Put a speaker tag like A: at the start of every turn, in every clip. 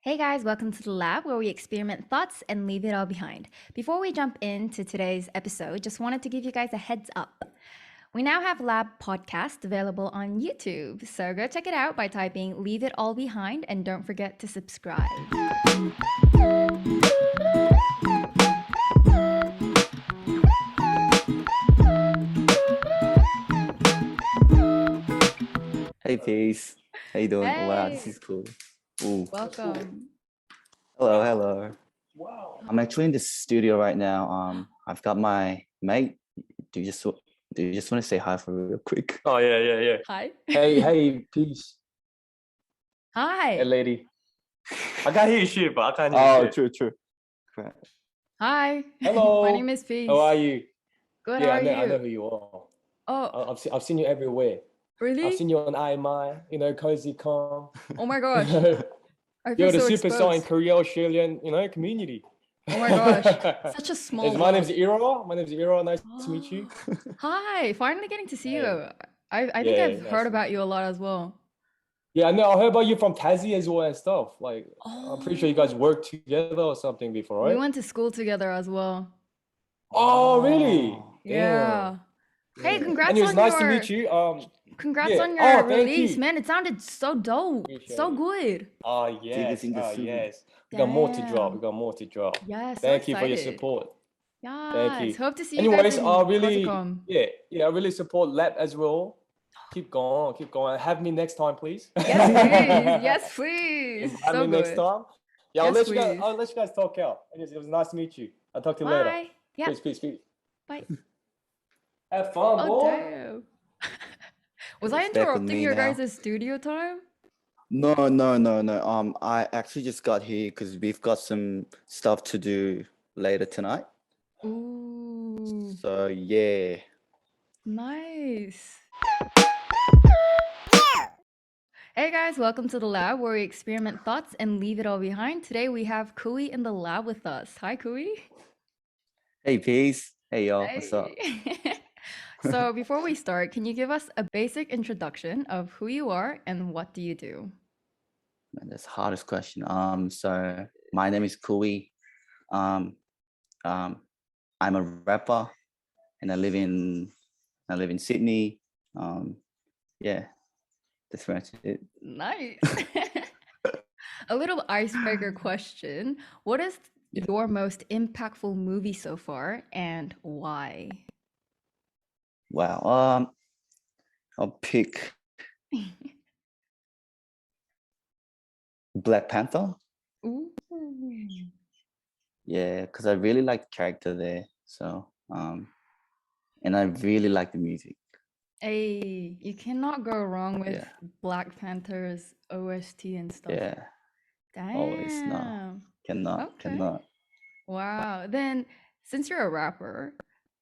A: Hey guys, welcome to the lab where we experiment thoughts and leave it all behind. Before we jump into today's episode, just wanted to give you guys a heads up. We now have Lab Podcast available on YouTube, so go check it out by typing Leave It All Behind and don't forget to subscribe.
B: Hey, peace. How you doing? Wow, this
A: Hey,
B: is cool. Ooh.
A: welcome.
B: Hello, hello.
C: Wow.
B: I'm actually in the studio right now. I've got my mate. Do you just want to say hi for real quick?
C: Oh yeah.
A: Hi.
C: Hey, peace. Hey,
A: Hi.
C: lady. I can't hear you shit, but I can't hear
B: Oh,
C: you shit.
B: true. Right.
A: Hi.
C: Hello.
A: My name is Peace.
C: How are you?
A: Good,
C: Yeah,
A: how are
C: I know
A: you?
C: who you are.
A: Oh,
C: I've seen you everywhere. I've
A: really?
C: seen you on IMI, Cozy Con.
A: Oh my gosh. I feel
C: You're the
A: so
C: superstar in
A: exposed.
C: Korea Australian, community.
A: Oh my gosh. Such a small
C: My name's
A: world.
C: Ira. Nice to meet you.
A: Hi, finally getting to see you.
C: Hey.
A: I think
C: Yeah,
A: I've
C: nice
A: heard
C: to meet
A: about you a lot as well.
C: Yeah, I know. I heard about you from Tassie as well and stuff. Like, I'm pretty sure you guys
A: Oh,
C: worked together or something before,
A: we
C: right?
A: went to school together as well.
C: Oh, really? Damn.
A: Yeah. Hey,
C: Yeah. Anyways, nice to meet you.
A: congrats
C: Yeah.
A: on
C: Oh,
A: your
C: thank
A: release,
C: you.
A: man. It sounded so dope.
C: Appreciate
A: So
C: it.
A: good.
C: Oh,
B: Tickets
C: yes.
B: in the
C: Oh,
B: soon.
C: yes. We got more to drop.
A: Damn. Yeah, so
C: Thank you for your
A: excited.
C: support. Thank
A: Yes.
C: you.
A: Hope to see you guys
C: Anyways,
A: in
C: really,
A: Cosicom.
C: I really support Lab as well. Keep going, keep going. Have me next time, please.
A: Yes, please. Yes, please.
C: Invite
A: So
C: me next
A: good.
C: time. Yeah,
A: Yes, please.
C: I'll let you guys talk out. Anyways, it was nice to meet you. I'll talk to you later.
A: Bye. Yeah,
C: Peace.
A: bye.
C: Have fun,
A: Oh,
C: boy.
A: damn. Was I
B: It's back with
A: interrupting
B: me
A: your
B: now.
A: guys' studio time?
B: No. I actually just got here because we've got some stuff to do later tonight.
A: Ooh,
B: So yeah.
A: nice. Hey guys, welcome to the lab where we experiment thoughts and leave it all behind. Today we have COOEE in the lab with us. Hi, COOEE.
B: Hey, peace. Hey, y'all. What's up?
A: Hey. So before we start, can you give us a basic introduction of who you are and what do you do?
B: Man, that's the hardest question. So my name is Cooeechad. Um, um, I'm a rapper, and I live in Sydney. Yeah, that's pretty much it.
A: Nice. A little icebreaker question. What is
B: Yeah.
A: your most impactful movie so far and why?
B: Wow. I'll pick Black Panther.
A: Ooh.
B: Yeah, because I really like the character there. So and I really like the music.
A: Hey, you cannot go wrong with
B: Yeah,
A: Black Panther's OST and stuff.
B: yeah. Always no,
A: Damn.
B: cannot,
A: Okay.
B: cannot.
A: Wow. Then, since you're a rapper,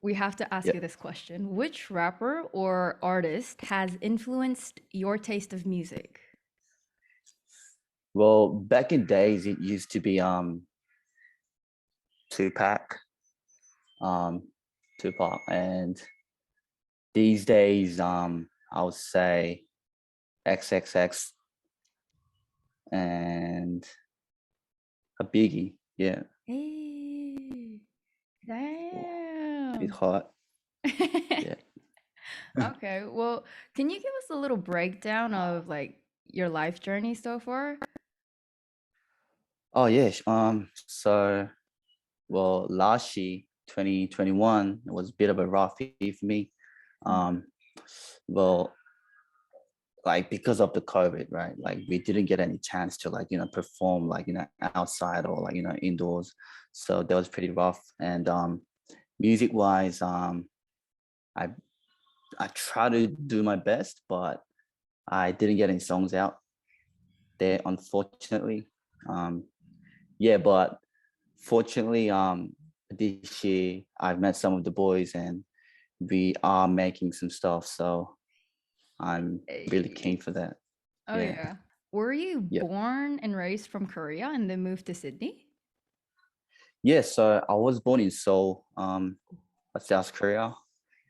A: we have to ask
B: Yeah.
A: you this question. Which rapper or artist has influenced your taste of music?
B: Well, back in days, it used to be Tupac, um, Tupac, and these days, I would say XXX and a Biggie. Yeah,
A: Hey,
B: bit
A: damn.
B: hot. Yeah.
A: Okay, well, can you give us a little breakdown of like your life journey so far?
B: Oh yes. So well, last year, 2021, it was a bit of a rough year for me. Um, well, like because of the COVID, right? Like we didn't get any chance to perform outside or indoors. So that was pretty rough. And music wise, I I try to do my best, but I didn't get any songs out there, unfortunately. Um, yeah, but fortunately, this year I've met some of the boys and we are making some stuff. So I'm really
A: Hey.
B: keen for that.
A: Oh
B: Yeah.
A: yeah. Were you
B: Yeah.
A: born and raised from Korea and then moved to Sydney?
B: Yeah. So I was born in Seoul, South Korea,
A: Oh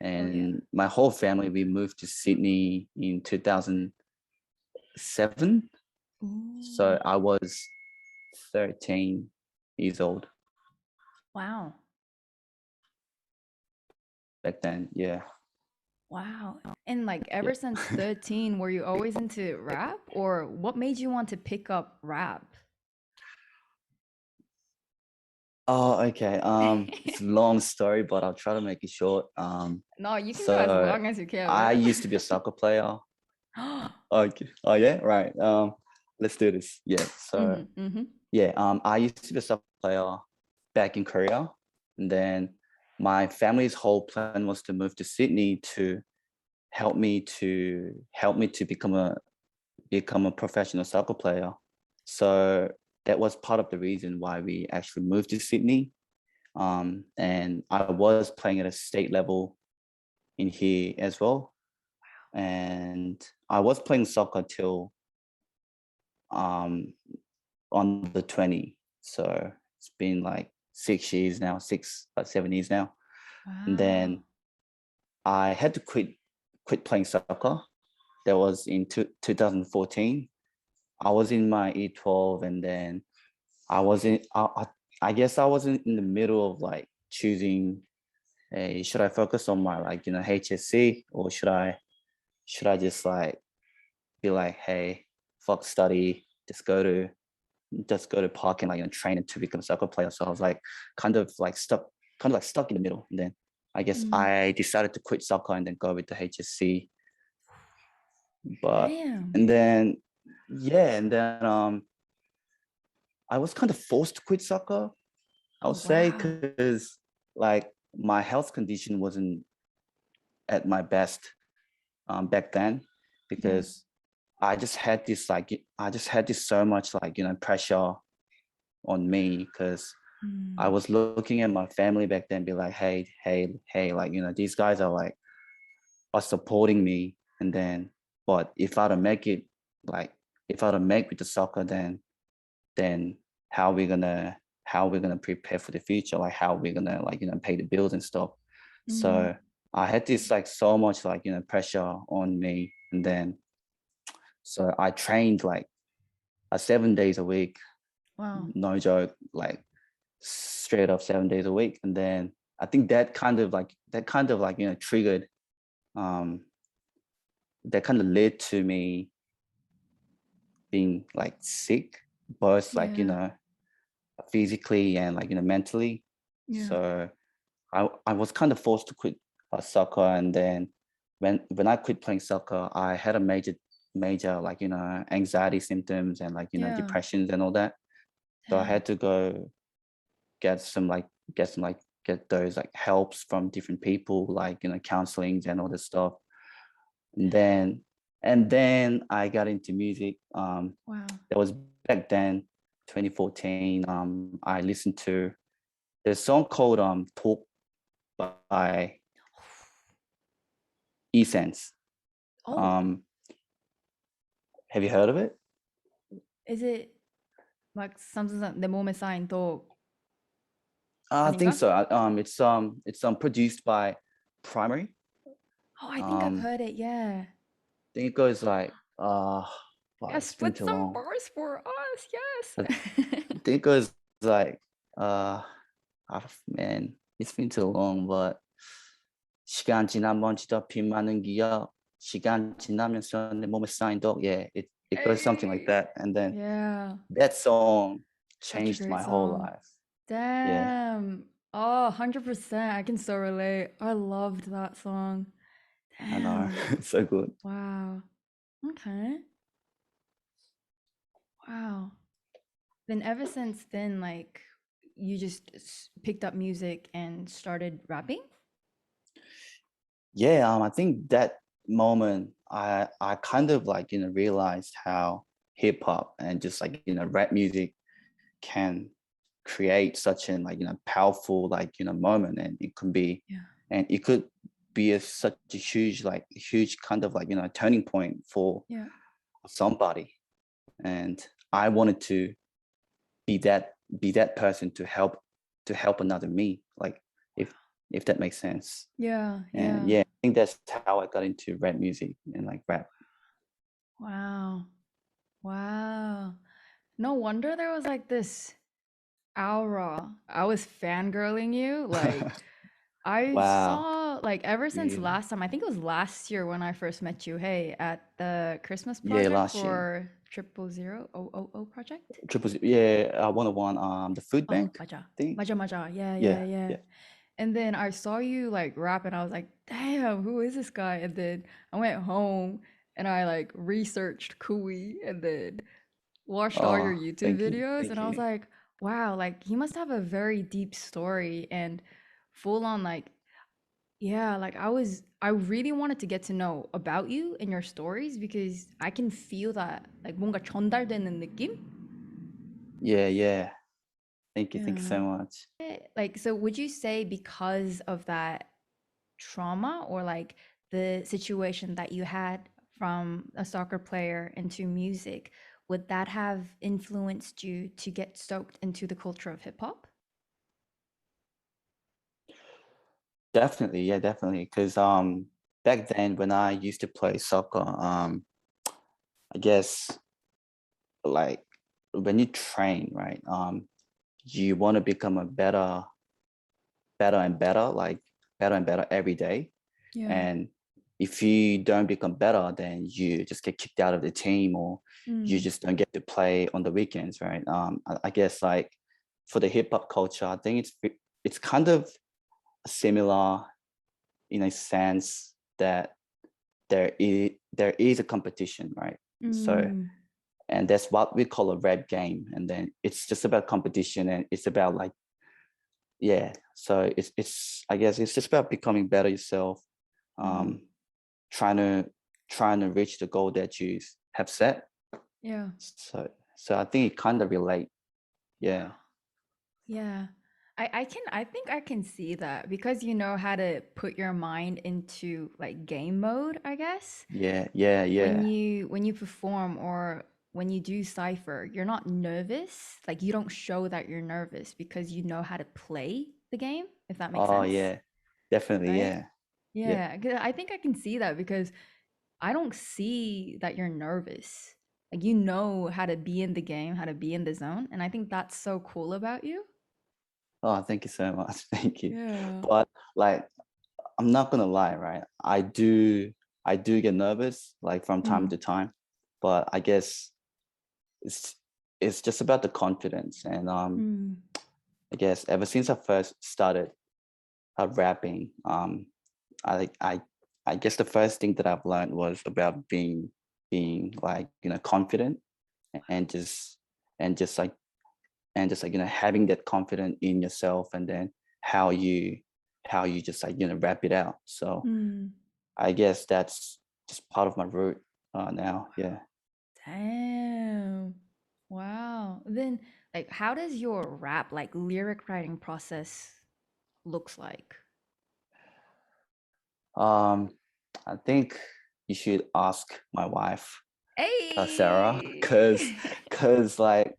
A: yeah.
B: and my whole family, we moved to Sydney in 2007.
A: Ooh.
B: So I was 13 years old
A: Wow.
B: back then. Yeah.
A: Wow. And like ever since 13, were you always into rap or what made you want to pick up rap?
B: Oh, okay. It's a long story, but I'll try to make it short.
A: No, you can go as
B: So
A: long as you can,
B: I
A: man.
B: used to be a soccer player. Okay. Oh yeah, right. Let's do this. Yeah. So yeah, I used to be a soccer player back in Korea, and then my family's whole plan was to move to Sydney to help me to become a professional soccer player. So that was part of the reason why we actually moved to Sydney. And I was playing at a state level in here as well. And I was playing soccer till um, on the 20. So it's been like 6 years now, 7 years now. And
A: Wow.
B: then I had to quit playing soccer. That was in 2014. I was in my E12, and then I was in. I guess I was in the middle of like choosing. Should I focus on my HSC, or should I just like be like, hey, fuck study, just go to park and train to become a soccer player. So I was like stuck in the middle. And then I guess I decided to quit soccer and then go with the HSC. But
A: Damn.
B: and then yeah, and then I was kind of forced to quit soccer, I'll
A: Oh,
B: say,
A: wow.
B: because like my health condition wasn't at my best back then, because I just had this so much pressure on me, because I was looking at my family back then, be like, hey, these guys are supporting me, and then, but if I don't make it, like if I don't make with the soccer, then how we gonna prepare for the future? Like how we gonna pay the bills and stuff. So I had this so much pressure on me, and then so I trained like 7 days a week,
A: Wow.
B: no joke, like straight up 7 days a week. And then I think triggered um that kind of led to me being like sick, both
A: Yeah.
B: physically and mentally.
A: Yeah.
B: So I was kind of forced to quit soccer. And then when I quit playing soccer, I had a major anxiety symptoms and
A: Yeah.
B: depressions and all that. So I
A: Damn.
B: had to go get some get those helps from different people, counselings and all this stuff. And then I got into music.
A: Wow.
B: That was back then, 2014. I listened to the song called Talk by Essence.
A: Oh,
B: Um, have you heard of it?
A: is it like something that 내 몸에 쌓인 독
B: I think
A: 아닌가?
B: so. It's produced by Primary.
A: Oh, I think I've
B: Um,
A: heard it. Yeah.
B: I think it goes like wow,
A: Yeah,
B: it's been
A: split
B: too
A: some
B: long.
A: bars for us.
B: I
A: Yes.
B: think it goes like man, it's been too long, but 시간 지나면 진짜 비 많은 기억, 시간 지나면서 내 몸에 쌓인 독. Yeah, it goes something like
A: Hey.
B: that. And then
A: Yeah.
B: that song
A: Such a
B: changed
A: great
B: my whole
A: song.
B: life. Yeah,
A: Damn. Oh, 100%. I can so relate. I loved that song.
B: I know.
A: Damn.
B: It's so good.
A: Wow. Okay. Wow. Then ever since then, like you just picked up music and started rapping?
B: Yeah, I think that moment I kind of realized how hip hop and just rap music can create such an powerful moment. And it can be,
A: Yeah.
B: and it could be such a huge kind of turning point for
A: Yeah.
B: somebody. And I wanted to be that person to help another me, like if that makes sense.
A: Yeah.
B: And
A: Yeah.
B: yeah, I think that's how I got into rap music and rap.
A: Wow. Wow. No wonder there was like this aura. I was fangirling you. Like, I
B: Wow.
A: saw, like, ever since
B: Really?
A: last time, I think it was last year when I first met you, hey, at the Christmas
B: Yeah,
A: project
B: last year.
A: for 000 project.
B: Triple Z, yeah, 101, the food
A: Oh,
B: bank
A: 맞아.
B: thing.
A: 맞아, 맞아. Yeah, yeah,
B: Yeah,
A: yeah.
B: yeah.
A: And then I saw you like rap and I was like, damn, who is this guy? And then I went home and I like researched COOEE and then watched all your
B: Oh,
A: YouTube
B: thank you,
A: videos and
B: thank
A: I was
B: you.
A: like, wow, like he must have a very deep story and full on like, yeah, like I really wanted to get to know about you and your stories because I can feel that like 뭔가 전달되는 느낌?
B: Yeah, yeah. Thank you so
A: Yeah.
B: much.
A: Like, so would you say because of that trauma or like the situation that you had from a soccer player into music, would that have influenced you to get stoked into the culture of hip hop?
B: Definitely, yeah, definitely. Because back then when I used to play soccer, I guess like when you train, right? You want to become a better and better, like better and better every day.
A: Yeah.
B: And if you don't become better, then you just get kicked out of the team, or you
A: Mm.
B: just don't get to play on the weekends, right? I guess like for the hip hop culture, I think it's kind of similar in a sense that there is a competition, right? So,
A: Mm.
B: and that's what we call a rap game, and then it's just about competition, and it's about like, yeah. So it's I guess it's just about becoming better yourself,
A: Wow.
B: um, trying to trying to reach the goal that you have set.
A: Yeah.
B: So I think it kind of relate. Yeah.
A: Yeah. I think I can see that because you know how to put your mind into like game mode, I guess.
B: Yeah, yeah,
A: When
B: yeah.
A: you perform or when you do cipher, you're not nervous. Like you don't show that you're nervous because you know how to play the game, if that makes
B: Oh
A: sense,
B: yeah, definitely.
A: right?
B: Yeah, yeah.
A: Yeah, 'cause I think I can see that because I don't see that you're nervous. Like you know how to be in the game, how to be in the zone, and I think that's so cool about you.
B: Oh, thank you so much. Thank you.
A: Yeah.
B: But like, I'm not gonna lie, right? I do get nervous like from time
A: Mm.
B: to time, but I guess it's it's just about the confidence. And
A: Mm.
B: I guess ever since I first started rapping, I I I guess the first thing that I've learned was about being like, confident, and just like having that confidence in yourself, and then how you just like wrap it out. So
A: Mm.
B: I guess that's just part of my route now. Yeah.
A: Damn. Wow. Then, like, how does your rap, like, lyric writing process looks like?
B: um I think you should ask my wife, Sarah, because
A: Hey!
B: like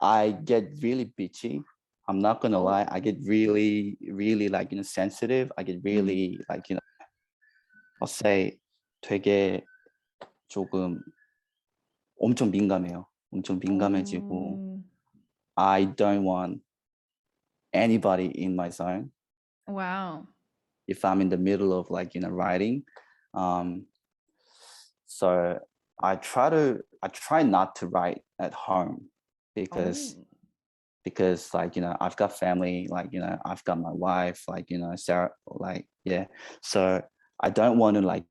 B: I get really bitchy. I'm not gonna
A: Oh.
B: lie, I get really really like sensitive. I get
A: Mm.
B: really like I'll say 되게 조금 엄청 민감해요. 엄청 민감해지고,
A: Oh.
B: I don't want anybody in my zone
A: Wow.
B: if I'm in the middle of like writing. Um, so I try not to write at home, because
A: Oh.
B: like I've got family, like I've got my wife, like Sarah, like yeah. So I don't want to like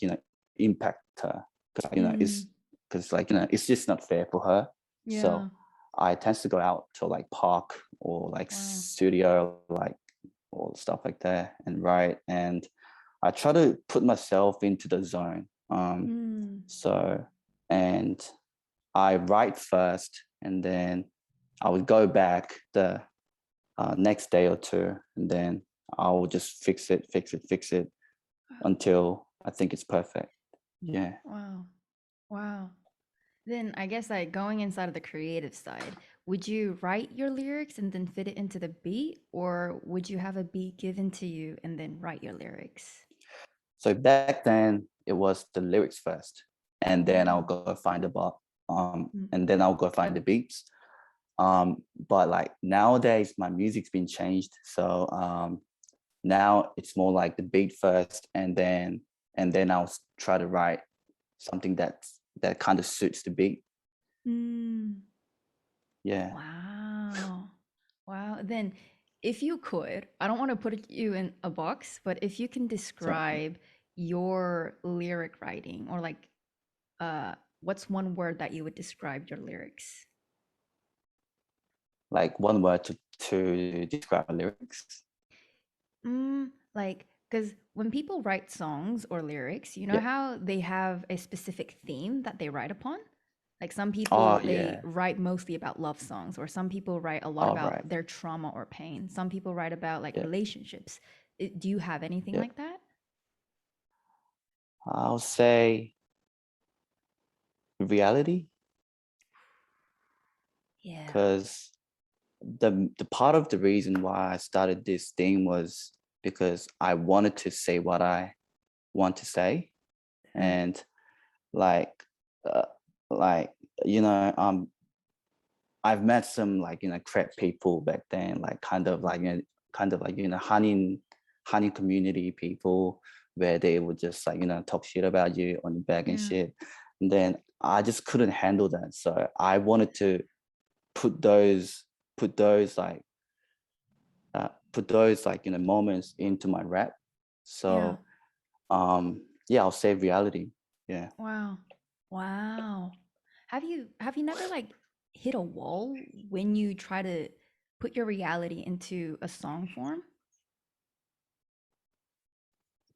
B: you know impact her, because
A: Mm.
B: because like it's just not fair for her.
A: Yeah.
B: So I tend to go out to like park or like
A: Wow.
B: studio, like or stuff like that, and write. And I try to put myself into the zone.
A: Mm.
B: So, and I write first, and then I would go back the next day or two, and then I will just fix it until I think it's perfect. Yeah.
A: Wow. Wow. Then I guess like going inside of the creative side, would you write your lyrics and then fit it into the beat, or would you have a beat given to you and then write your lyrics?
B: So back then it was the lyrics first, and then I'll
A: Oh.
B: go find a bar. and then I'll go find the beats. But like nowadays my music's been changed, so now it's more like the beat first, and then I'll try to write something that kind of suits the beat. Yeah.
A: Wow. Then if you could, I don't want to put you in a box, but if you can describe your lyric writing, or like what's one word that you would describe your lyrics?
B: Like one word to describe lyrics.
A: Like, because when people write songs or lyrics, you know
B: Yeah.
A: how they have a specific theme that they write upon? Like some people,
B: Oh
A: they
B: yeah.
A: write mostly about love songs, or some people write a lot
B: Oh
A: about
B: right.
A: their trauma or pain. Some people write about like
B: Yeah.
A: relationships. Do you have anything
B: Yeah.
A: like that?
B: I'll say reality,
A: Yeah.
B: because the part of the reason why I started this thing was because I wanted to say what I want to say. And like uh, like you know I've met some like crap people back then, like kind of like honey community people, where they would just like talk shit about you on your back and
A: Yeah.
B: shit. And then I just couldn't handle that, so I wanted to put those put those like moments into my rap. So yeah, I'll say reality. Yeah.
A: Wow. Have you never like hit a wall when you try to put your reality into a song form?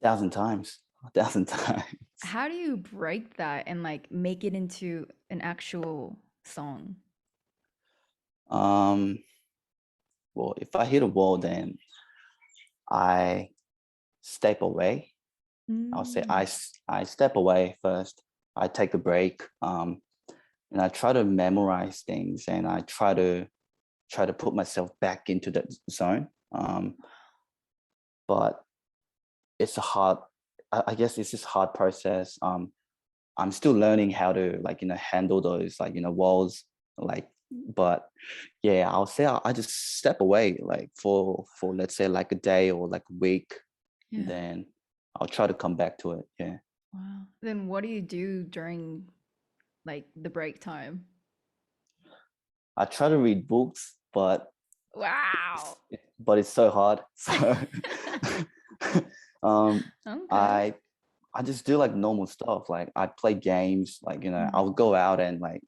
B: 1,000 times. 1,000 times.
A: How do you break that and like make it into an actual song?
B: um well, if I hit a wall, then I step away. I'll say I step away first. I take a break, and I try to memorize things, and I try to put myself back into that zone. But it's a hard, I guess it's just hard process. I'm still learning how to like handle those like walls, like. But yeah, I'll say I just step away like for let's say like a day or like a week.
A: Yeah.
B: Then I'll try to come back to it. Yeah.
A: Wow. Then what do you do during like the break time?
B: I try to read books, but
A: Wow.
B: it's so hard. So
A: Okay.
B: I just do like normal stuff. Like I play games, like I'll go out and like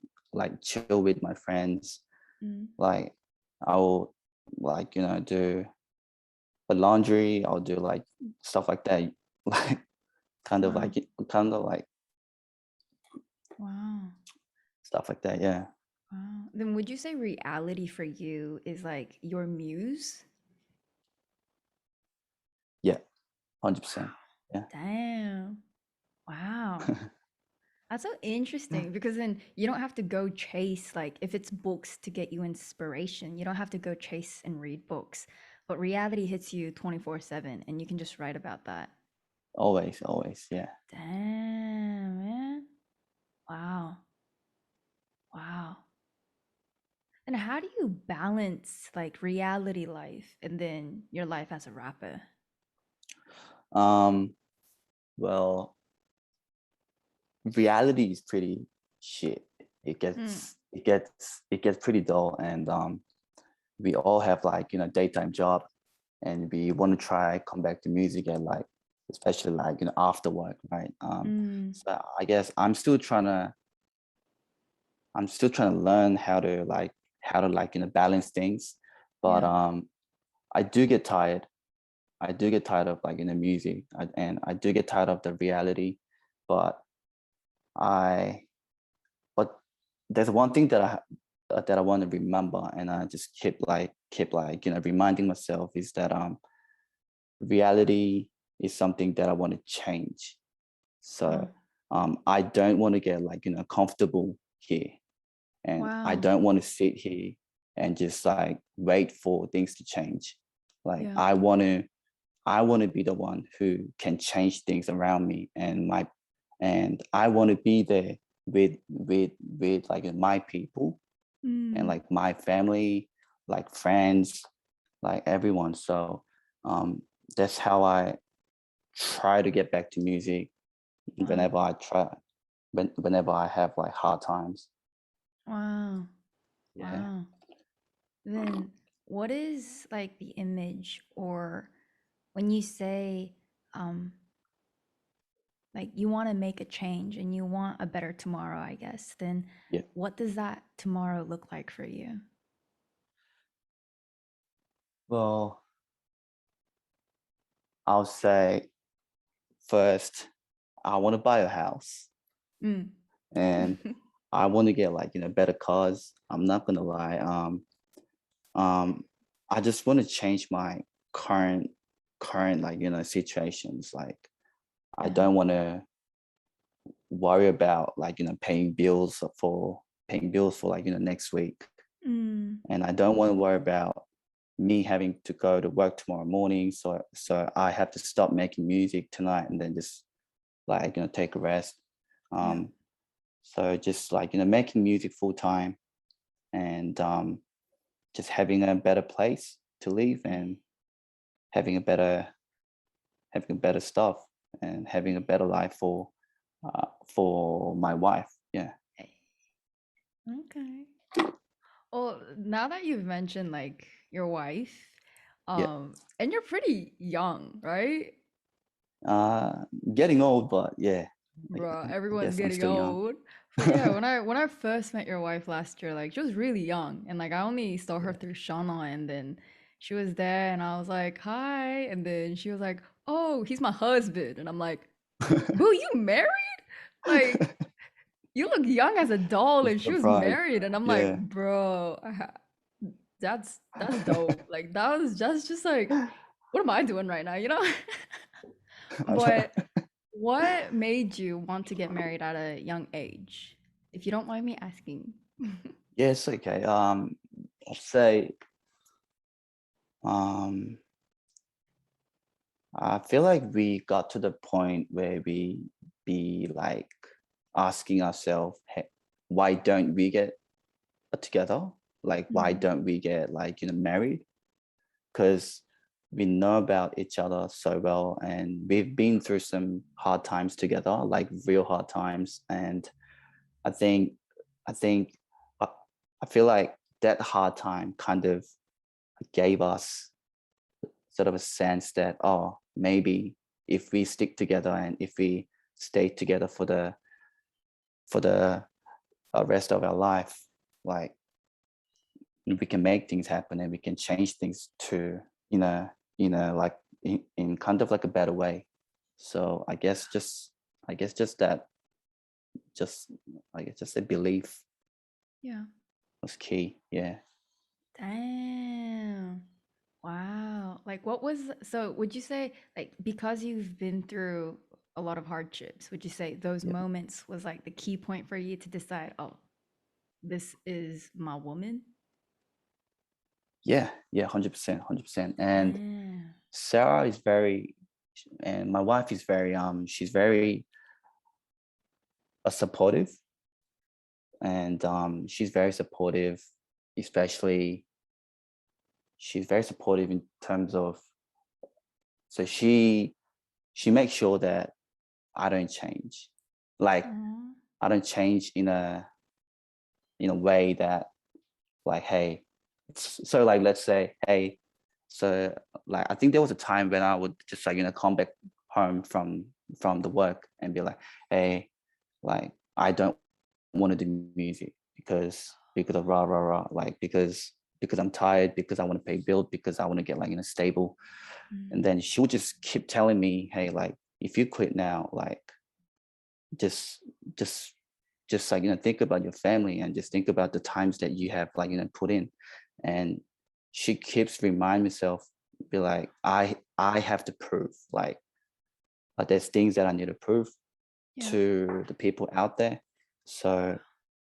B: chill with my friends. Like I'll like do the laundry. I'll do like stuff like that. Like kind of like
A: Wow.
B: stuff like that. Yeah.
A: Wow. Then would you say reality for you is like your muse?
B: Yeah. 100%. Yeah.
A: Damn. Wow. That's so interesting because then you don't have to go chase, like, if it's books to get you inspiration, you don't have to go chase and read books. But reality hits you 24/7 and you can just write about that.
B: Always. Yeah.
A: Damn, man. Wow. Wow. And how do you balance like reality life and then your life as a rapper?
B: Well, reality is pretty shit. It gets pretty dull, and we all have like daytime job, and we want to try come back to music at like especially like after work, right? So I guess I'm still trying to learn how to like balance things, but I do get tired. I do get tired of like music, and I do get tired of the reality, but I but there's one thing that I want to remember, and I just keep like reminding myself, is that reality is something that I want to change. So I don't want to get like comfortable here, and I
A: Wow.
B: don't want to sit here and just like wait for things to change. Like
A: Yeah.
B: I want to be the one who can change things around me, and I want to be there with like my people and like my family, like friends, like everyone. So that's how I try to get back to music
A: Wow.
B: whenever I have like hard times.
A: Wow.
B: Yeah.
A: Wow. Then what is like the image, or when you say um like you want to make a change and you want a better tomorrow, I guess, then
B: Yeah.
A: what does that tomorrow look like for you?
B: Well, I'll say first, I want to buy a house
A: Mm.
B: and I want to get like, better cars. I'm not gonna lie. Um, I just want to change my current like, situations. Like I
A: Yeah.
B: don't want to worry about like, paying bills for like, next week.
A: Mm.
B: And I don't want to worry about me having to go to work tomorrow morning. So I have to stop making music tonight and then just like, take a rest.
A: Yeah.
B: So just like, making music full time and just having a better place to live and having a better stuff and having a better life for my wife. Yeah.
A: Okay. Well, now that you've mentioned like your wife,
B: Yeah.
A: and you're pretty young, right?
B: Uh, Getting old, but yeah,
A: Bruh,
B: I
A: everyone's
B: guess I'm
A: getting
B: still young.
A: old. But yeah, when I first met your wife last year, like she was really young, and like I only saw her
B: Yeah.
A: through Shauna, and then she was there, and I was like, "Hi," and then she was like, "Oh, he's my husband," and I'm like, "Boo, you married? Like you look young as a doll,"
B: Just
A: and she was
B: surprised.
A: married, and I'm like,
B: Yeah.
A: "Bro, that's dope. Like that was just like, what am I doing right now, you know?" But what made you want to get married at a young age? If you don't mind me asking.
B: Yes, okay. I'll say um I feel like we got to the point where we be like asking ourselves, hey, why don't we get together? Like, why
A: Mm,
B: don't we get like, married? Because we know about each other so well and we've been through some hard times together, like real hard times. And I think, I think, I, I feel like that hard time kind of gave us sort of a sense that, oh, maybe if we stick together and if we stay together for the rest of our life, like we can make things happen and we can change things to like in kind of like a better way. So I guess just that just I guess just a belief
A: yeah.
B: was key. Yeah.
A: Damn. Wow. Like what was, so would you say, like, because you've been through a lot of hardships, would you say those
B: Yeah.
A: moments was like the key point for you to decide, oh, this is my woman?
B: Yeah. Yeah. 100%. 100%. And
A: Damn.
B: Sarah is very, and my wife is very she's very supportive and she's very supportive, especially she's very supportive in terms of, so she makes sure that I don't change. Like
A: Aw.
B: I don't change in a way that like, hey, so like let's say, hey, so like I think there was a time when I would just like, come back home from the work and be like, hey, like I don't want to do music because of rah rah rah, like because I'm tired, because I want to pay bills, because I want to get like stable.
A: Mm.
B: And then she would just keep telling me, hey, like if you quit now, like just just like think about your family and just think about the times that you have like put in. And she keeps reminding myself, be like, I have to prove, like there's things that I need to prove
A: Yeah.
B: to the people out there. So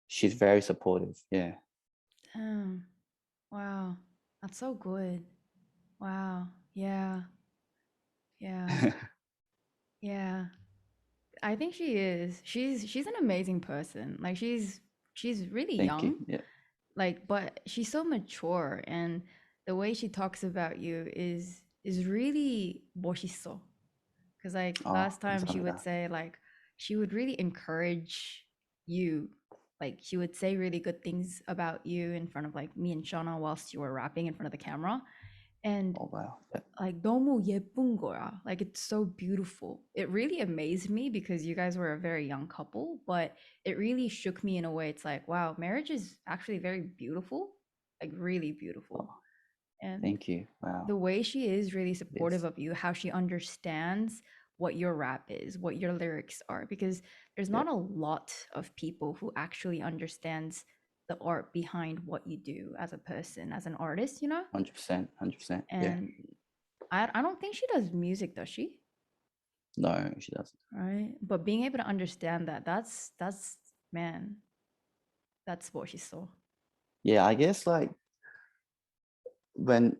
B: she's very supportive. Yeah.
A: Damn. Wow. That's so good. Wow. Yeah. Yeah. Yeah. I think she is. She's an amazing person. Like she's really
B: Thank you.
A: young,
B: Yeah.
A: like, but she's so mature, and the way she talks about you is really 멋있어. Because like last time she would
B: 감사합니다.
A: say like she would really encourage you. Like she would say really good things about you in front of like me and Shauna whilst you were rapping in front of the camera. And
B: Wow. Yeah.
A: like 너무 예쁜 거야. Like it's so beautiful. It really amazed me because you guys were a very young couple, but it really shook me in a way. It's like, wow, marriage is actually very beautiful, like really beautiful.
B: Oh,
A: And
B: thank you. Wow.
A: the way she is really supportive
B: Yes.
A: of you, how she understands what your rap is, what your lyrics are, because there's
B: Yeah.
A: not a lot of people who actually understands the art behind what you do as a person, as an artist, you know?
B: 100%. 100%. Yeah.
A: And I don't think she does music, does she?
B: No, she doesn't.
A: Right? But being able to understand that, that's man, that's what she saw.
B: Yeah, I guess like when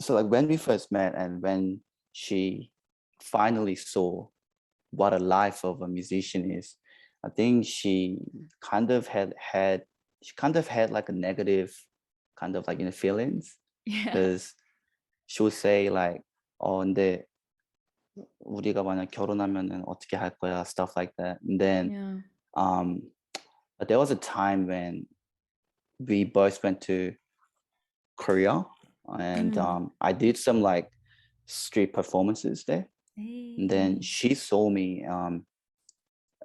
B: like when we first met and when she finally saw what a life of a musician is, I think she kind of had like a negative kind of like feelings
A: Yeah.
B: because she would say like 근데 우리가 만약 결혼하면은 어떻게 할 거야, stuff like that. And then
A: Yeah.
B: but there was a time when we both went to Korea and I did some like street performances there. And then
A: Hey.
B: she saw me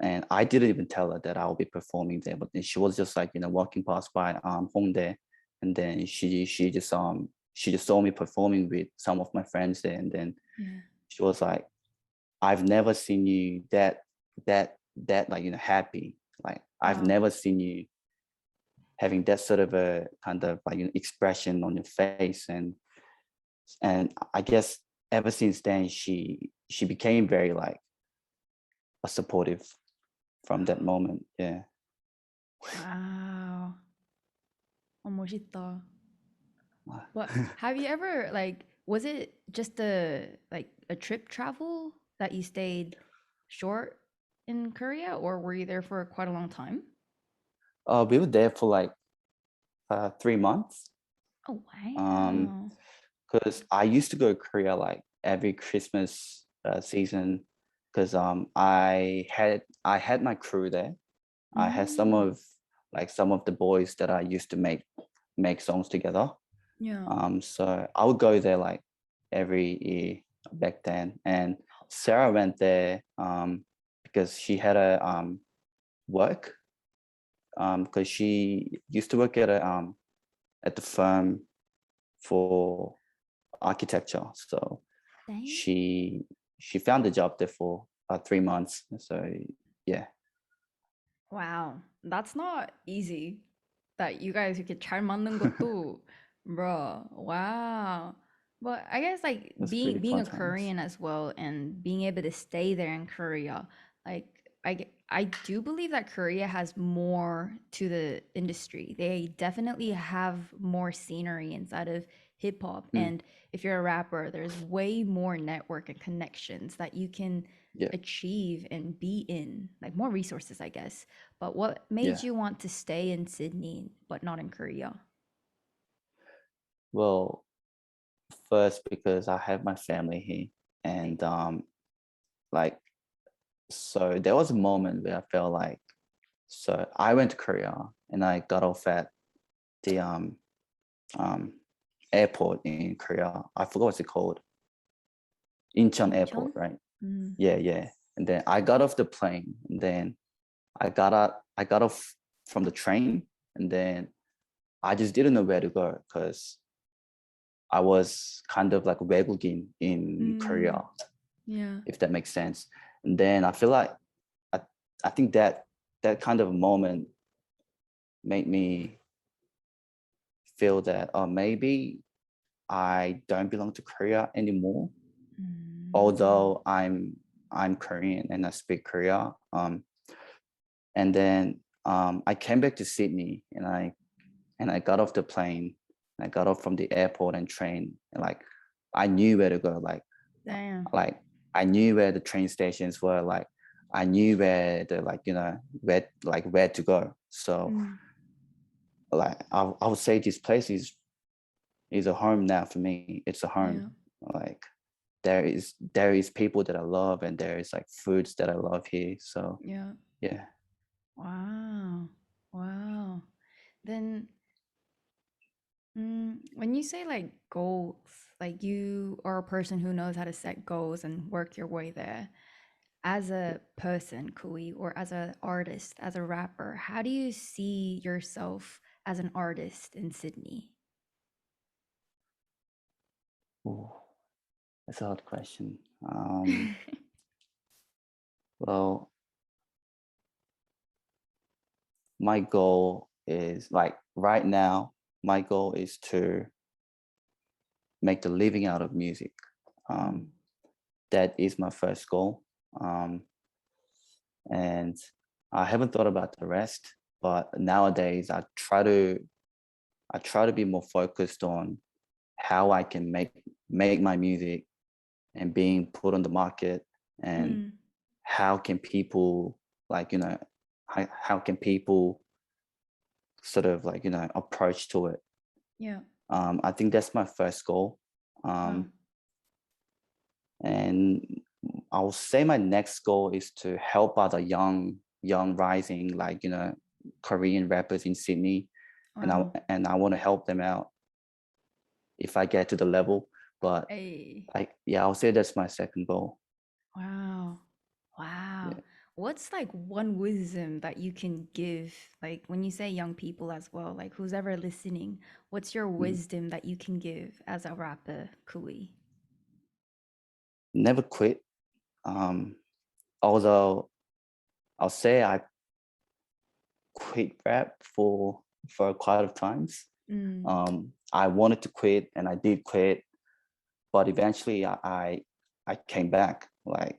B: and I didn't even tell her that I'll be performing there, but then she was just like walking past by Hongdae, and then she just saw me performing with some of my friends there, and then
A: Yeah.
B: she was like, I've never seen you that like happy, like I've
A: Wow.
B: never seen you having that sort of a kind of like expression on your face. And I guess ever since then she became very like supportive from that moment. Yeah.
A: Wow. Oh, 멋있다.
B: Wow.
A: But have you ever like was it just a trip travel that you stayed short in Korea, or were you there for quite a long time?
B: We were there for like 3 months.
A: Oh
B: Um,
A: wow.
B: because I used to go to Korea like every Christmas season. Because I had my crew there. I had some
A: Mm,
B: of the boys that I used to make songs together.
A: yeah.
B: So I would go there like every year back then. And Sarah went there because she had a work because she used to work at the firm for architecture. So
A: Dang.
B: she found a job there for 3 months. So yeah.
A: Wow. That's not easy. That you guys 이렇게 잘 맞는 것도 bro. Wow. But I guess like
B: It was pretty
A: being
B: fun
A: a
B: times.
A: Korean as well and being able to stay there in Korea, like I do believe that Korea has more to the industry. They definitely have more scenery inside of hip hop.
B: Mm,
A: And if you're a rapper, there's way more network and connections that you can
B: yeah,
A: achieve and be in, like more resources, I guess. But what made
B: yeah.
A: you want to stay in Sydney but not in Korea?
B: Well, first because I have my family here, and like so there was a moment where I felt like so I went to Korea and I got off at the um airport in Korea. I forgot what's it called. Incheon
A: Incheon?
B: Airport, right?
A: Mm.
B: Yeah, yeah. And then I got off the plane, and then I got off from the train, and then I just didn't know where to go because I was kind of like 외국인 in Korea,
A: Yeah.
B: if that makes sense. And then I feel like I, I think that kind of moment made me feel that maybe I don't belong to Korea anymore.
A: Mm.
B: Although I'm Korean and I speak Korea. And then I came back to Sydney and I got off the plane. I got off from the airport and train, and like I knew where to go.
A: Damn.
B: Like I knew where the train stations were. Like I knew where the where to go. So
A: Mm,
B: like I would say this place is a home now for me. It's a home.
A: yeah.
B: Like there is people that I love, and there is like foods that I love here. So
A: Yeah.
B: yeah.
A: Wow. Wow. Then when you say like goals, like you are a person who knows how to set goals and work your way there. As a person, Kui, or as an artist, as a rapper, how do you see yourself as an artist in Sydney?
B: Ooh, that's a hard question. Well, my goal is like right now, my goal is to make the living out of music.
A: Mm,
B: That is my first goal. And I haven't thought about the rest, but nowadays I try to be more focused on how I can make my music and being put on the market, and
A: mm,
B: how can people like how can people sort of like approach to it.
A: yeah.
B: I think that's my first goal.
A: Wow.
B: And I'll say my next goal is to help other young rising Korean rappers in Sydney,
A: Wow.
B: and I want to help them out if I get to the level. But
A: Hey.
B: like yeah, I'll say that's my second goal.
A: Wow. Wow.
B: Yeah.
A: What's like one wisdom that you can give, like when you say young people as well, like who's ever listening, what's your
B: Mm.
A: wisdom that you can give as a rapper, Kui?
B: Never quit. Um, Although I'll say I quit rap for quite a times.
A: Mm,
B: I wanted to quit and I did quit, but eventually I came back.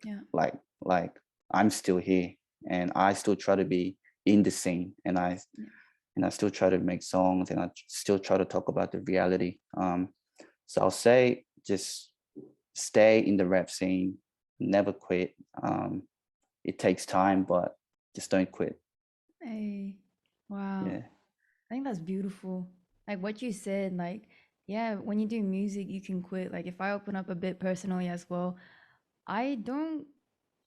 A: yeah.
B: Like I'm still here, and I still try to be in the scene, and
A: Yeah.
B: I still try to make songs, and I still try to talk about the reality. So I'll say just stay in the rap scene, never quit. It takes time, but just don't quit.
A: Hey. Wow.
B: Yeah.
A: I think that's beautiful. Like what you said, like, yeah, when you do music, you can quit. Like if I open up a bit personally as well, I don't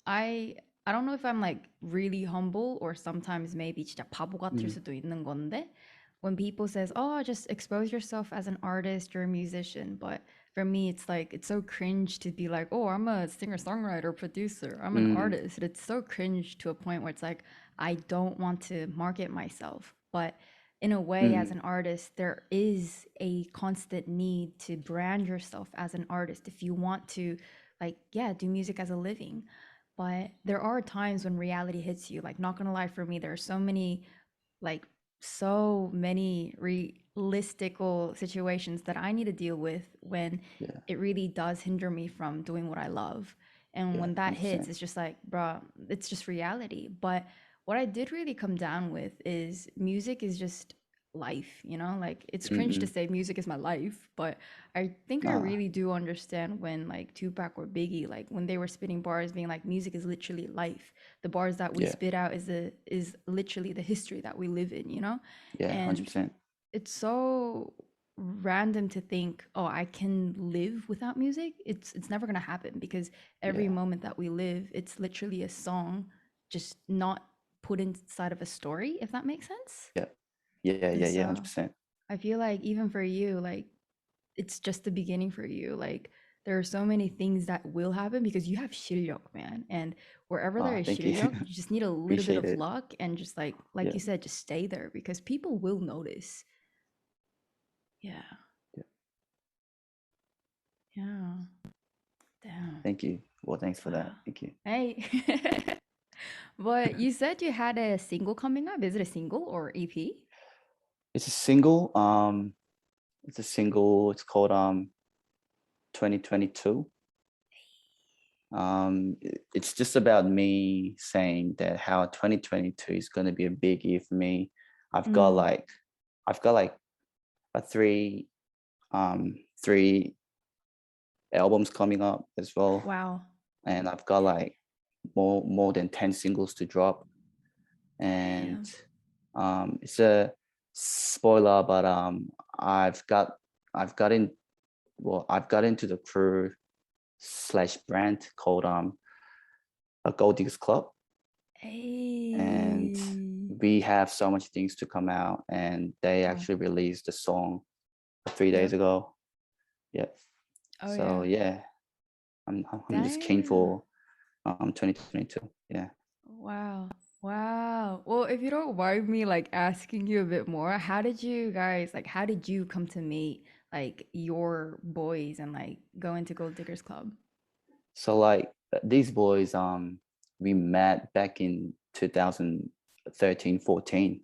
A: I I don't know if I'm like really humble or sometimes maybe 진짜 바보 같을
B: Mm,
A: 수도 있는 건데 when people says, "Oh, just expose yourself as an artist, you're a musician." But for me, it's like it's so cringe to be like, "Oh, I'm a singer-songwriter, producer. I'm an
B: mm,
A: artist." It's so cringe to a point where it's like I don't want to market myself. But in a way, as
B: mm,
A: an artist, there is a constant need to brand yourself as an artist if you want to like yeah, do music as a living. But there are times when reality hits you. Like, not gonna lie, for me, there are like, so many realistical situations that I need to deal with when
B: yeah,
A: it really does hinder me from doing what I love. And
B: yeah,
A: when that hits,
B: 100%.
A: it's just like, bruh, it's just reality. But what I did really come down with is music is just life, you know? Like, it's cringe to
B: Mm-mm.
A: say music is my life, but I think I
B: Nah,
A: really do understand when like Tupac or Biggie, like when they were spitting bars being like music is literally life. The bars that we
B: yeah,
A: spit out is literally the history that we live in, you know?
B: yeah,
A: And
B: 100%.
A: it's so random to think, oh, I can live without music. It's never gonna happen because every
B: Yeah,
A: moment that we live, it's literally a song, just not put inside of a story, if that makes sense.
B: yeah, yeah,
A: And
B: yeah, yeah,
A: so
B: 100%.
A: I feel like even for you, like it's just the beginning for you. Like there are so many things that will happen because you have 실력, man. And wherever there is
B: Thank you.
A: 실력, you just need a little bit
B: Appreciate
A: of
B: it.
A: luck and just like
B: Yeah,
A: you said, just stay there because people will notice. Yeah.
B: yeah.
A: Yeah. Damn.
B: Thank you. Well, thanks for
A: Wow.
B: that. Thank you.
A: Hey. But you said you had a single coming up. Is it a single or EP?
B: It's a single. It's a single. It's called 2022. It's just about me saying that how 2022 is going to be a big year for me. I've got
A: Mm.
B: like I've got like a three albums coming up as well,
A: Wow.
B: and I've got like more than 10 singles to drop, and
A: Damn.
B: it's a spoiler, but I've got in I've got into the crew slash brand called a Gold Diggers Club, and
A: Hey.
B: we have so much things to come out, and they
A: Wow.
B: actually released the song 3
A: Yeah.
B: days ago. Yeah.
A: Oh
B: So
A: yeah.
B: yeah, I'm just keen
A: Damn.
B: for 2022. Yeah.
A: Wow. Wow. Well, if you don't mind me like asking you a bit more, how did you guys like how did you come to meet like your boys and like go into Gold Diggers Club?
B: So like these boys, we met back in 2013, 14.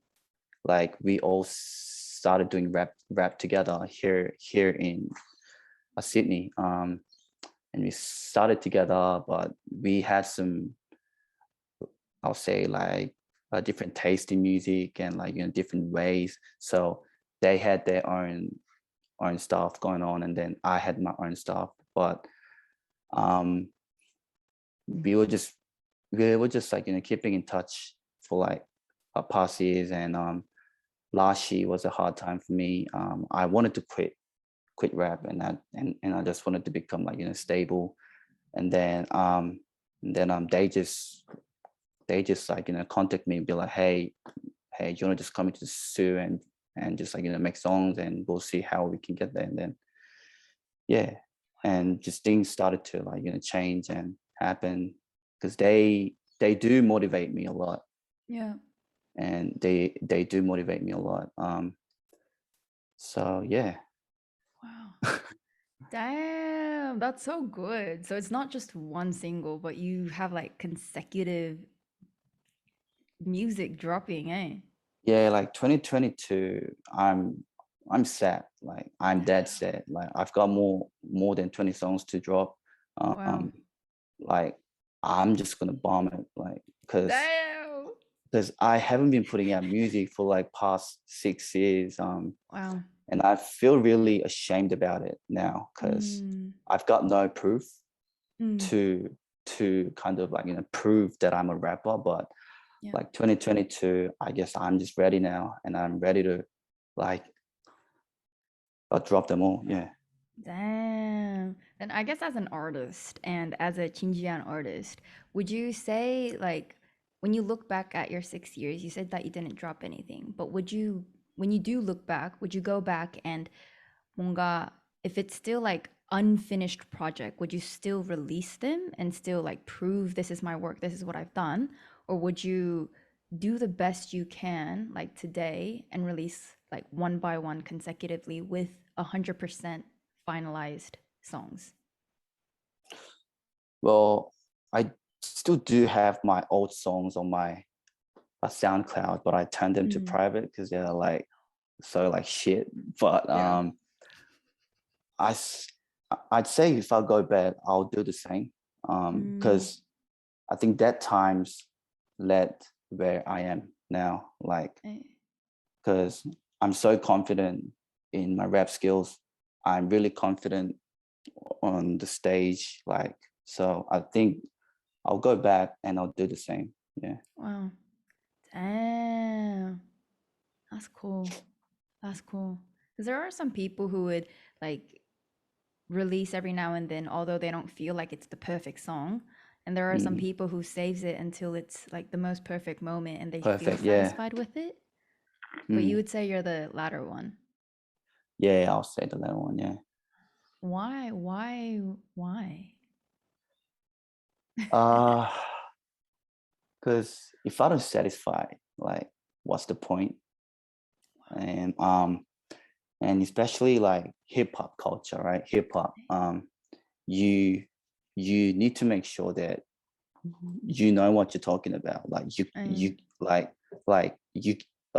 B: Like we all started doing rap together here in Sydney. And we started together, but we had some, I'll say like a different taste in music and like different ways. So they had their own stuff going on, and then I had my own stuff. But um, we were just like keeping in touch for like past years, and last year was a hard time for me. I wanted to quit rap, and I just wanted to become like stable, and then they just like contact me and be like, hey, do you want to just come into the studio and just like make songs, and we'll see how we can get there. And then yeah, and just things started to like change and happen, because they do motivate me a lot,
A: Yeah.
B: and they do motivate me a lot. So yeah.
A: Wow. Damn, that's so good. So it's not just one single, but you have like consecutive music dropping, eh?
B: Yeah, like 2022, I'm sad. Like I'm dead
A: Damn.
B: sad. Like I've got more than 20 songs to drop.
A: Wow.
B: Like I'm just gonna bomb it, like
A: Damn.
B: because I haven't been putting out music for like past 6 years.
A: Wow.
B: And I feel really ashamed about it now, because
A: Mm.
B: I've got no proof
A: Mm.
B: to kind of like prove that I'm a rapper. But
A: Yeah.
B: like 2022, I guess I'm just ready now, and I'm ready to like I'll drop them all. Yeah.
A: Damn. And I guess as an artist and as a Chinjian artist, would you say like when you look back at your 6 years, you said that you didn't drop anything, but would you, when you do look back, would you go back and 뭔가 if it's still like unfinished project, would you still release them and still like prove this is my work, this is what I've done? Or would you do the best you can like today and release like one by one consecutively with 100% finalized songs?
B: Well, I still do have my old songs on my SoundCloud, but I turned them to
A: Mm.
B: private because they're like so like shit. But
A: Yeah.
B: I I'd say if I go back, I'll do the same.
A: Mm.
B: Because I think that times led where I am now. Like,
A: Eh.
B: because I'm so confident in my rap skills. I'm really confident on the stage. Like, so I think I'll go back and I'll do the same. Yeah.
A: Wow. Damn. That's cool. That's cool. Because there are some people who would like release every now and then, although they don't feel like it's the perfect song. And there are some
B: Mm,
A: people who saves it until it's like the most perfect moment and they feel
B: perfect. Yeah.
A: satisfied with it. But you
B: Mm,
A: would say you're the latter one.
B: yeah. I'll say the latter one. Yeah.
A: Why? Why? Why?
B: Uh, because if I don't satisfy, like, what's the point? And especially like hip hop culture, right? Hip hop. You need to make sure that you know what you're talking about. Like
A: Um,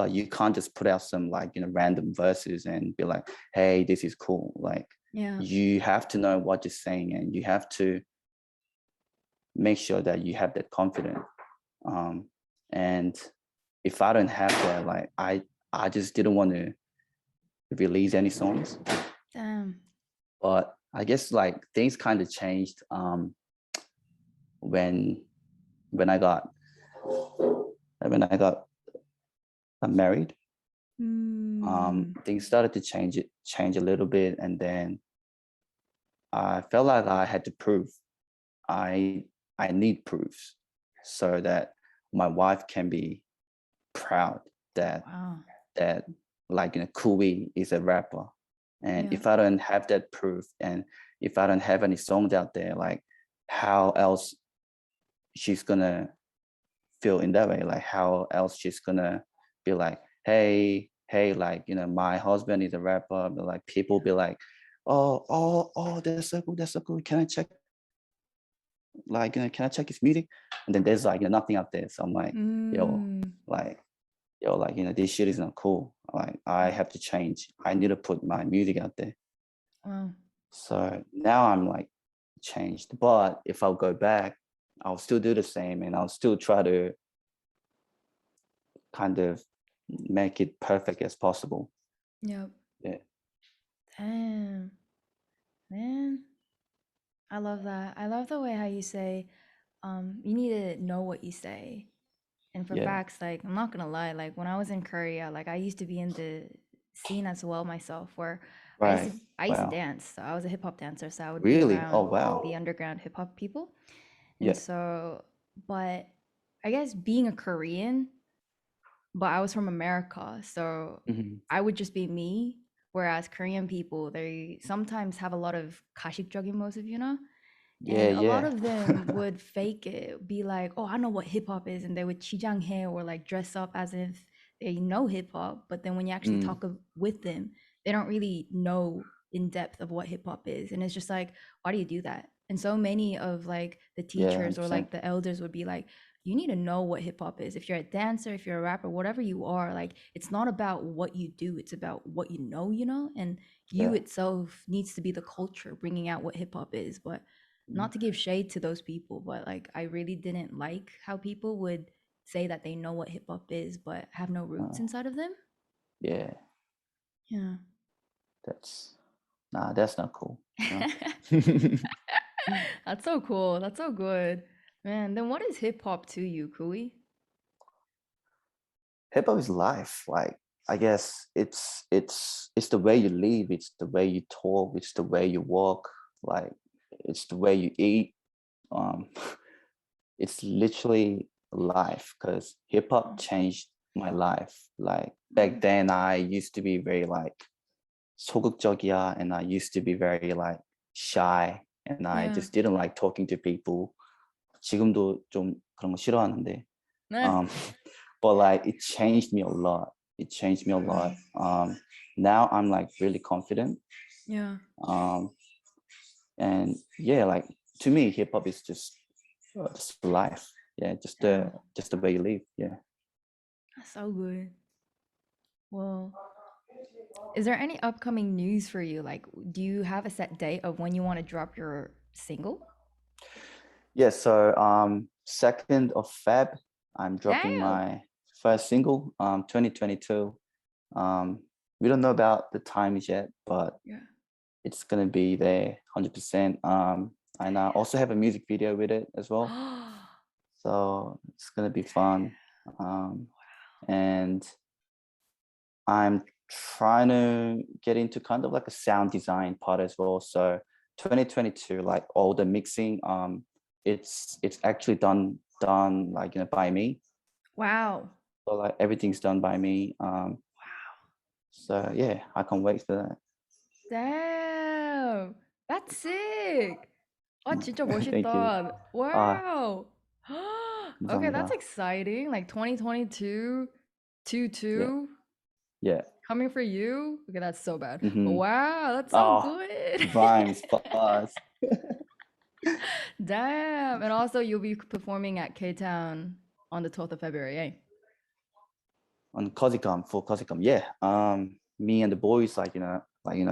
B: you can't just put out some like random verses and be like, hey, this is cool. Like
A: yeah.
B: you have to know what you're saying, and you have to make sure that you have that confidence. And if I don't have that, like I just didn't want to release any songs.
A: Damn.
B: But I guess like things kind of changed when when I got married, things started to change a little bit, and then I felt like I had to prove. I need proofs so that my wife can be proud that
A: Wow.
B: like COOEE is a rapper. And
A: Yeah.
B: if I don't have that proof, and if I don't have any songs out there, like how else she's gonna feel in that way? Like how else she's gonna be like, hey, like, my husband is a rapper, but like people be like, oh, that's so cool, that's so cool. Can I check, like, can I check his music? And then there's like, nothing out there. So I'm like, yo, like, this shit is not cool. Like, I have to change. I need to put my music out there.
A: Wow.
B: So now I'm like changed. But if I'll go back, I'll still do the same, and I'll still try to kind of make it perfect as possible.
A: Yep.
B: Yeah.
A: Damn. Man. I love that. I love the way how you say, you need to know what you say. And for
B: Yeah.
A: facts, like I'm not gonna lie, like when I was in Korea, like I used to be in the scene as well myself, where
B: Right.
A: I used to
B: Wow.
A: dance. So I was a hip hop dancer, so I would be
B: Really? Oh,
A: around
B: wow.
A: the underground hip hop people. And
B: Yeah.
A: so, but I guess being a Korean, but I was from America, so
B: Mhm.
A: I would just be me. Whereas Korean people, they sometimes have a lot of 가식적인 모습, you know?
B: Yeah,
A: And a lot
B: yeah.
A: of them would fake it, be like, "Oh, I know what hip hop is," and they would hair or like dress up as if they know hip hop. But then when you actually
B: Mm,
A: talk with them, they don't really know in depth of what hip hop is, and it's just like, why do you do that? And so many of like the
B: yeah,
A: teachers or
B: 100%.
A: like the elders would be like, you need to know what hip hop is. If you're a dancer, if you're a rapper, whatever you are, like it's not about what you do, it's about what you know, and you
B: Yeah.
A: itself needs to be the culture bringing out what hip hop is. But
B: Mm,
A: not to give shade to those people, but like I really didn't like how people would say that they know what hip hop is, but have no roots
B: oh,
A: inside of them.
B: yeah.
A: Yeah.
B: That's not cool, you know?
A: That's so cool. That's so good. Man, then what is hip hop to you, Kui?
B: Hip hop is life. Like, I guess it's the way you live, it's the way you talk, it's the way you walk, like it's the way you eat. Um, it's literally life, because hip hop changed my life. Like back then, I used to be very like 소극적이야, and I used to be very like shy, and I
A: Yeah.
B: just didn't like talking to people. 지금도 좀 그런 거 싫어하는데.
A: Eh.
B: Um, but like it changed me a lot. It changed me a lot. Now I'm like really confident.
A: Yeah.
B: Um, and yeah, like to me, hip hop is just life. Yeah,
A: Yeah.
B: just the way you live. Yeah.
A: That's so good. Well, is there any upcoming news for you? Like, do you have a set date of when you want to drop your single?
B: Yeah. So 2nd of Feb, I'm dropping
A: Damn.
B: my first single. 2022. Um, we don't know about the times yet, but
A: Yeah.
B: it's gonna be there 100%. And I also have a music video with it as well, so it's gonna be fun. And I'm trying to get into kind of like a sound design part as well. So 2022, like all the mixing, it's actually done like by me.
A: Wow.
B: So like everything's done by me. So yeah, I can't wait for that.
A: Damn. That's sick. 아, 진짜
B: Thank you.
A: 멋있다.
B: 아,
A: Wow. Okay, that's
B: 감사합니다.
A: exciting. Like 2022,
B: Yeah,
A: 2
B: yeah.
A: coming for you. Okay, that's so bad. But
B: Mm-hmm.
A: wow, that's so
B: Oh,
A: good.
B: rhymes, bars.
A: Damn. And also you'll be performing at K-Town on the 12th of February, eh?
B: On Cosicom, for Cosicom, yeah. Me and the boys,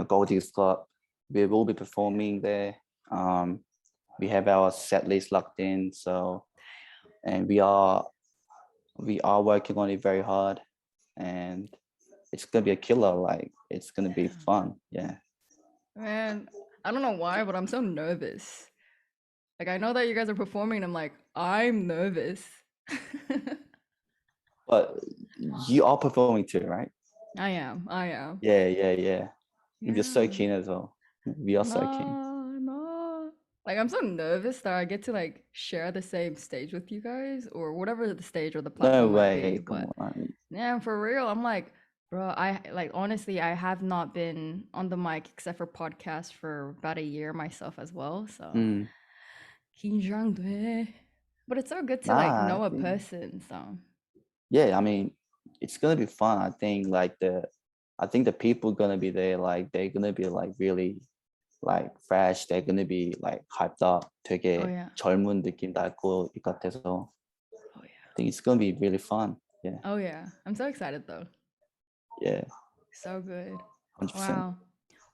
B: Goldie's Club, we will be performing there. We have our set list locked in, so, and we are working on it very hard, and it's gonna be a killer. Like it's gonna be
A: Damn.
B: fun. Yeah.
A: Man, I don't know why, but I'm so nervous. Like I know that you guys are performing, and I'm like, I'm nervous.
B: But you are performing too, right?
A: I am. I am.
B: Yeah. You're so
A: Yeah.
B: keen as well. We are so keen.
A: No. Like I'm so nervous that I get to like share the same stage with you guys or whatever the stage or the
B: No
A: platform might be.
B: way, come
A: But
B: on.
A: yeah, for real, I'm like, bro, I like honestly, I have not been on the mic except for podcasts for about a year myself as well. So
B: Mm.
A: 긴장돼. But it's so good to like
B: Nah,
A: know a person. So
B: yeah, I mean, it's gonna be fun. I think the people gonna be there, like they're gonna be like really like fresh. They're gonna be like hyped up.
A: oh
B: 되게
A: yeah.
B: 젊은 느낌 날 것 같아서
A: Oh yeah.
B: I think it's gonna be really fun. Yeah,
A: Oh yeah. I'm so excited though.
B: yeah,
A: So good.
B: 100%.
A: Wow.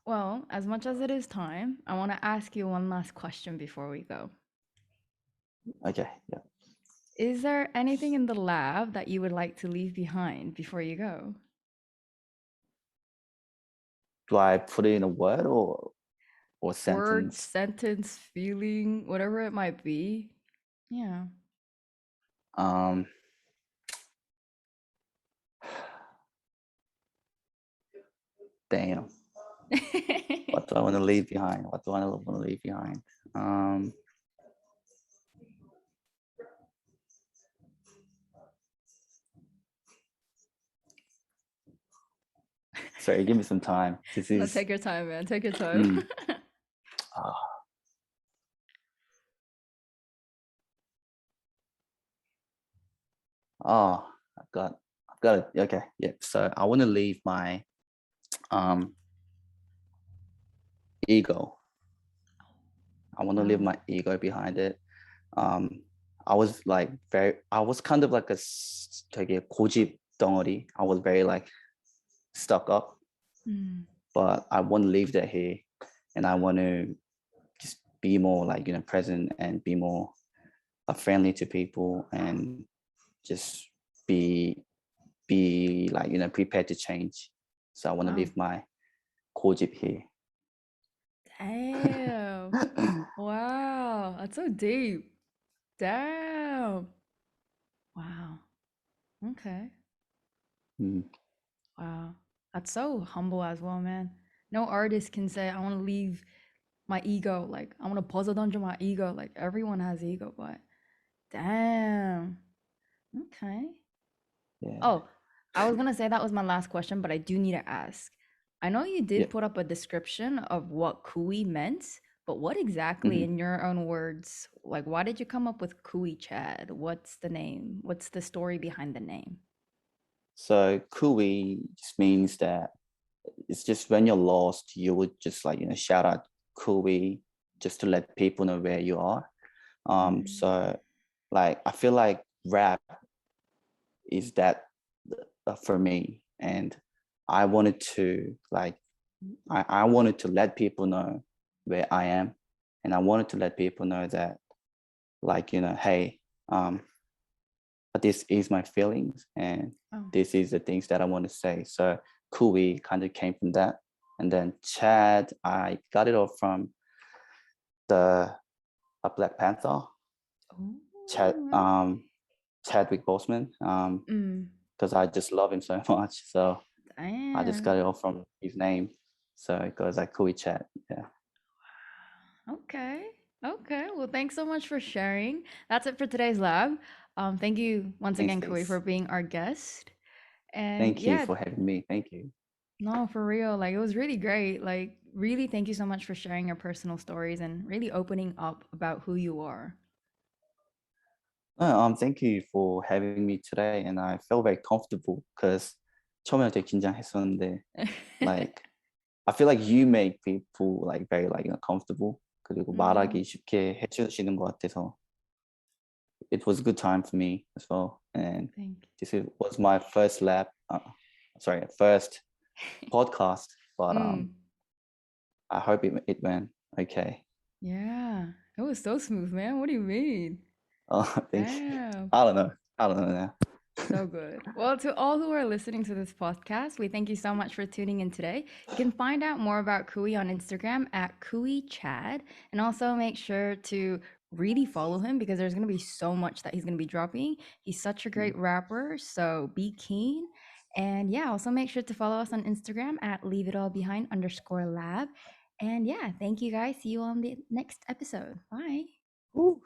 A: Well, as much as it is time, I want to ask you one last question before we go.
B: Okay, yeah.
A: Is there anything in the lab that you would like to leave behind before you go?
B: Do I put it in a word or
A: Word,
B: sentence?
A: sentence, feeling, whatever it might be. Yeah.
B: Um, damn. What do I want to leave behind? What do I want to leave behind? Um, sorry, give me some time. This
A: No,
B: is
A: take your time, man. Take your time.
B: mm, ah, oh, I've got it. Okay, yeah. So I want to leave my um ego. I want to leave
A: Wow.
B: my ego behind it. Um, I was kind of like 되게 고집 덩어리. I was very like stuck up,
A: Mm.
B: but I want to leave that here, and I want to just be more like present and be more friendly to people and just be like prepared to change. So I want to
A: Wow.
B: leave my 고집 here.
A: Damn. Wow. That's so deep. Damn. Wow. Okay.
B: Mm,
A: Wow. That's so humble as well, man. No artist can say, I want to leave my ego. Like, I want to puzzle dungeon my ego. Like, everyone has ego, but damn. Okay.
B: yeah,
A: Oh, I was gonna say that was my last question, but I do need to ask. I know you
B: yeah.
A: did put up a description of what COOEE meant, but what exactly,
B: Mhm.
A: in your own words, like why did you come up with Cooeechad? What's the name? What's the story behind the name?
B: So COOEE just means that it's just when you're lost, you would just like shout out COOEE just to let people know where you are.
A: Mm.
B: So like I feel like rap is that for me, and I wanted to like I wanted to let people know where I am, and I wanted to let people know that like hey, this is my feelings and
A: Oh.
B: this is the things that I want to say. So Cooey kind of came from that, and then Chad, I got it all from the Black Panther,
A: Oh,
B: Chad
A: wow.
B: Chadwick Boseman,
A: Mm.
B: because I just love him so much. So I just got
A: Damn.
B: it all from his name. So it goes like Cooeechad. Yeah.
A: Okay. Okay. Well, thanks so much for sharing. That's it for today's lab. Thank you once
B: Thanks,
A: again, Kui,
B: thanks.
A: for being our guest. And
B: Thank you
A: yeah,
B: for having me. Thank you.
A: no, for real. Like it was really great. Like really thank you so much for sharing your personal stories and really opening up about who you are.
B: No, thank you for having me today, and I felt very comfortable because 처음에 되게 긴장했었는데, like I feel like you make people like very like comfortable. 그리고 말하기 쉽게 해주시는 것 같아서 it was a good time for me as well. And
A: Thank
B: was my first lab, first podcast, but
A: Mm.
B: I hope it went okay.
A: Yeah. It was so smooth, man. What do you mean?
B: I think
A: Damn.
B: I don't know. I don't know now.
A: So good. Well, to all who are listening to this podcast, we thank you so much for tuning in today. You can find out more about Cooey on Instagram at Cooeechad, and also make sure to really follow him because there's going to be so much that he's going to be dropping. He's such a great rapper, so be keen. And yeah, also make sure to follow us on Instagram at leaveitallbehind_lab. And yeah, thank you guys. See you on the next episode. Bye.
B: Woo.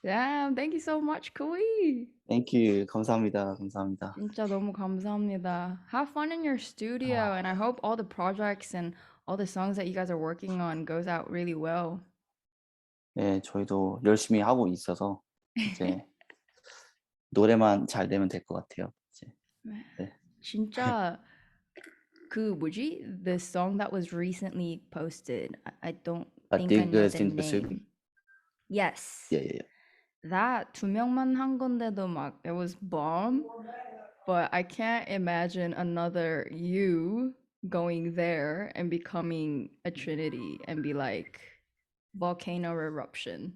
A: Damn, thank you so much, COOEE.
B: Thank you. 감사합니다. 감사합니다.
A: 진짜 너무 감사합니다. Have fun in your studio, and I hope all the projects and all the songs that you guys are working on goes out really well.
B: 네, 저희도 열심히 하고 있어서 이제 노래만 잘 되면 될 것 같아요. 이제. 네.
A: 진짜 그 뭐지? The song that was recently posted. I don't think I know the name. Yes.
B: Yeah.
A: That 두 명만 한 건데도 막 it was bomb. But I can't imagine another you going there and becoming a trinity and be like volcano eruption.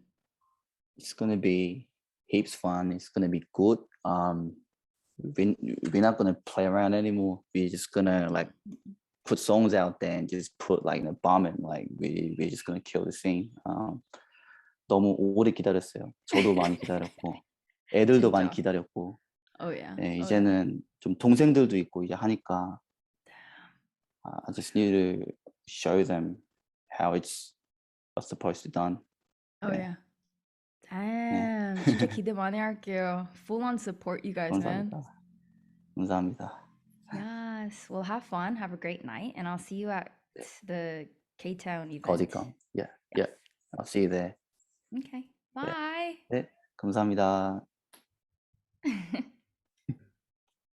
B: It's gonna be heaps fun. It's gonna be good. We're not gonna play around anymore. We're just gonna like put songs out there and just put like a bomb and like we're just gonna kill the scene. 너무 오래 기다렸어요. 저도 많이 기다렸고 애들도 많이
A: 진짜.
B: 기다렸고.
A: Oh yeah.
B: 네,
A: Oh,
B: 이제는 좀 동생들도 있고 이제 하니까 I just need to show them how it's supposed to done.
A: Oh
B: 네.
A: yeah. Damn. 진짜 기대 많이 할게요. Full on support you guys, man.
B: 감사합니다. 감사합니다.
A: Yes. Well, have fun. Have a great night, and I'll see you at the K-Town event.
B: 거지감. Yeah. I'll see you there.
A: Okay. Bye.
B: 네, 감사합니다.